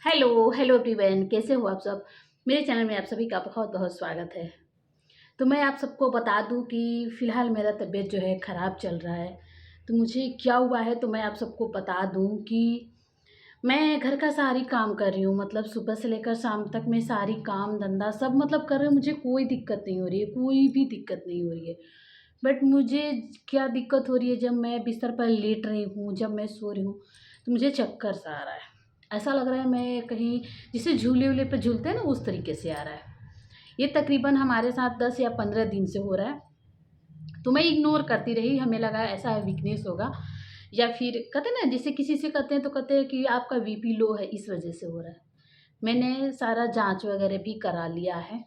Hello hello everyone, कैसे हो आप सब। मेरे चैनल में आप सभी का बहुत बहुत स्वागत है। तो मैं आप सबको बता दूं कि फ़िलहाल मेरा तबीयत जो है ख़राब चल रहा है। तो मुझे क्या हुआ है तो मैं आप सबको बता दूं कि मैं घर का सारी काम कर रही हूँ, मतलब सुबह से लेकर शाम तक मैं सारी काम धंधा सब मतलब कर रही हूँ। मुझे कोई दिक्कत नहीं हो रही है, कोई भी दिक्कत नहीं हो रही है। बट मुझे क्या दिक्कत हो रही है, जब मैं बिस्तर पर लेट रही हूँ, जब मैं सो रही हूँ, तो मुझे चक्कर सा आ रहा है। ऐसा लग रहा है मैं कहीं जैसे झूले वूले पे झूलते हैं ना, उस तरीके से आ रहा है। ये तकरीबन हमारे साथ 10 या 15 दिन से हो रहा है। तो मैं इग्नोर करती रही, हमें लगा ऐसा वीकनेस होगा, या फिर कहते हैं ना, जैसे किसी से कहते हैं तो कहते हैं कि आपका बीपी लो है, इस वजह से हो रहा है। मैंने सारा जांच वगैरह भी करा लिया है।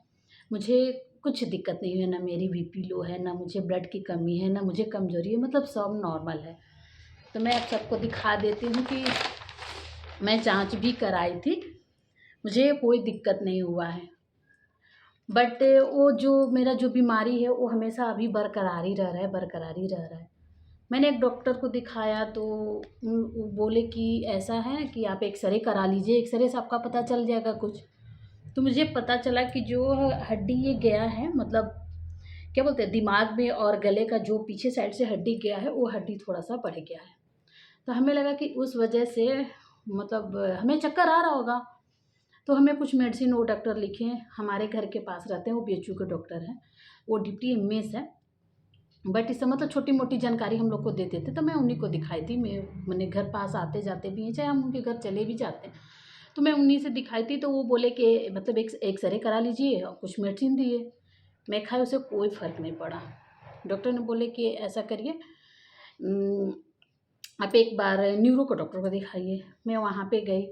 मुझे कुछ दिक्कत नहीं है, ना मेरी बीपी लो है, ना मुझे ब्लड की कमी है, ना मुझे कमजोरी है, मतलब सब नॉर्मल है। तो मैं आप सबको दिखा देती हूँ कि मैं जांच भी कराई थी, मुझे कोई दिक्कत नहीं हुआ है। बट वो जो मेरा जो बीमारी है वो हमेशा अभी बरकरार ही रह रहा है, बरकरार ही रह रहा है। मैंने एक डॉक्टर को दिखाया तो वो बोले कि ऐसा है कि आप एक्सरे करा लीजिए, एक्सरे से आपका पता चल जाएगा कुछ। तो मुझे पता चला कि जो हड्डी ये गया है, मतलब क्या बोलते हैं, दिमाग में और गले का जो पीछे साइड से हड्डी गया है, वो हड्डी थोड़ा सा बढ़ गया है। तो हमें लगा कि उस वजह से मतलब हमें चक्कर आ रहा होगा। तो हमें कुछ मेडिसिन वो डॉक्टर लिखे, हमारे घर के पास रहते हैं, वो बीएचयू के डॉक्टर हैं, वो डिप्टी एमएस है। बट इससे मतलब छोटी मोटी जानकारी हम लोग को देते थे, तो मैं उन्हीं को दिखाई थी। मैंने घर पास आते जाते भी हैं, चाहे हम उनके घर चले भी जाते हैं, तो मैं उन्हीं से दिखाई थी। तो वो बोले कि मतलब एक्सरे करा लीजिए, और कुछ मेडिसिन दिए। मैं खाई, उसे कोई फ़र्क नहीं पड़ा। डॉक्टर ने बोले कि ऐसा करिए, उम, आप एक बार न्यूरो के डॉक्टर को दिखाइए। मैं वहाँ पे गई,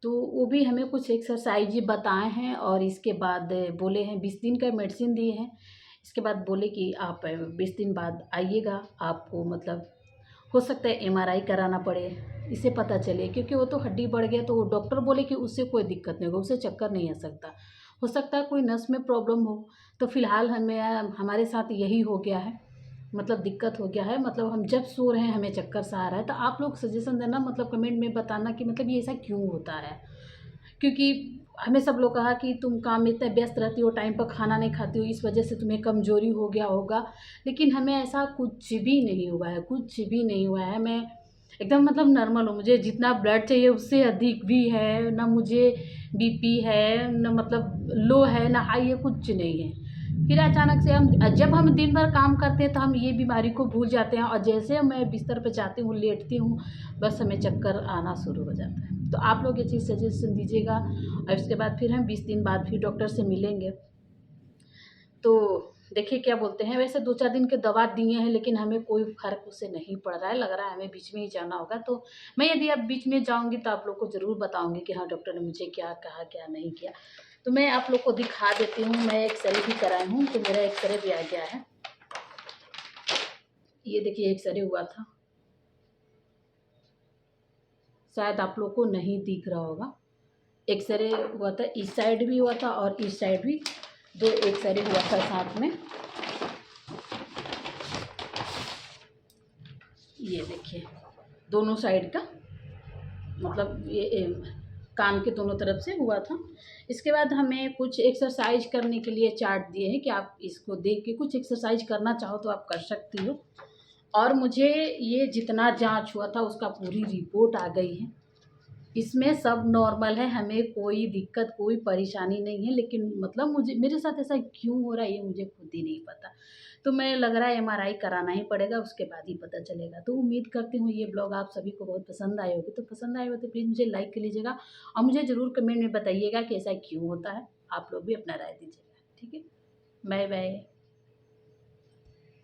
तो वो भी हमें कुछ एक्सरसाइज बताए हैं, और इसके बाद बोले हैं 20 दिन का मेडिसिन दिए हैं। इसके बाद बोले कि आप 20 दिन बाद आइएगा, आपको मतलब हो सकता है एमआरआई कराना पड़े, इससे पता चले, क्योंकि वो तो हड्डी बढ़ गया। तो वो डॉक्टर बोले कि उससे कोई दिक्कत नहीं होगा, उससे चक्कर नहीं आ सकता, हो सकता है कोई नस में प्रॉब्लम हो। तो फिलहाल हमें हमारे साथ यही हो गया है, मतलब दिक्कत हो गया है। मतलब हम जब सो रहे हैं हमें चक्कर सा आ रहा है। तो आप लोग सजेशन देना, मतलब कमेंट में बताना कि मतलब ये ऐसा क्यों होता है। क्योंकि हमें सब लोग कहा कि तुम काम में इतने व्यस्त रहती हो, टाइम पर खाना नहीं खाती हो, इस वजह से तुम्हें कमज़ोरी हो गया होगा। लेकिन हमें ऐसा कुछ भी नहीं हुआ है, कुछ भी नहीं हुआ है। मैं एकदम मतलब नॉर्मल हूँ, मुझे जितना ब्लड चाहिए उससे अधिक भी है, ना मुझे बीपी है, ना मतलब लो है, ना हाई है, कुछ नहीं है। फिर अचानक से हम जब हम दिन भर काम करते हैं तो हम ये बीमारी को भूल जाते हैं, और जैसे मैं बिस्तर पे जाती हूँ, लेटती हूँ, बस हमें चक्कर आना शुरू हो जाता है। तो आप लोग ये चीज़ सजेशन दीजिएगा, और इसके बाद फिर हम 20 दिन बाद फिर डॉक्टर से मिलेंगे। तो देखिए क्या बोलते हैं। वैसे 2-4 दिन के दवा दिए हैं, लेकिन हमें कोई फ़र्क उससे नहीं पड़ रहा है, लग रहा है हमें बीच में ही जाना होगा। तो मैं यदि अब बीच में जाऊँगी तो आप लोग को ज़रूर बताऊँगी कि हाँ, डॉक्टर ने मुझे क्या कहा, क्या नहीं किया। तो मैं आप लोग को दिखा देती हूँ, मैं एक्सरे भी कराई हूँ, तो मेरा एक्सरे भी आ गया है। ये देखिए एक्सरे हुआ था, शायद आप लोग को नहीं दिख रहा होगा। एक्सरे हुआ था, इस साइड भी हुआ था और इस साइड भी, 2 एक्सरे हुआ था साथ में। ये देखिए दोनों साइड का, मतलब ये कान के दोनों तरफ से हुआ था। इसके बाद हमें कुछ एक्सरसाइज करने के लिए चार्ट दिए हैं कि आप इसको देख के कुछ एक्सरसाइज करना चाहो तो आप कर सकती हो। और मुझे ये जितना जांच हुआ था उसका पूरी रिपोर्ट आ गई है, इसमें सब नॉर्मल है, हमें कोई दिक्कत कोई परेशानी नहीं है। लेकिन मतलब मुझे मेरे साथ ऐसा क्यों हो रहा है ये मुझे खुद ही नहीं पता। तो मैं लग रहा है एमआरआई कराना ही पड़ेगा, उसके बाद ही पता चलेगा। तो उम्मीद करती हूँ ये ब्लॉग आप सभी को बहुत पसंद आए होगी। तो पसंद आए हो तो प्लीज़ मुझे लाइक कर लीजिएगा, और मुझे ज़रूर कमेंट में बताइएगा कि ऐसा क्यों होता है। आप लोग भी अपना राय दीजिएगा, ठीक है। Bye bye.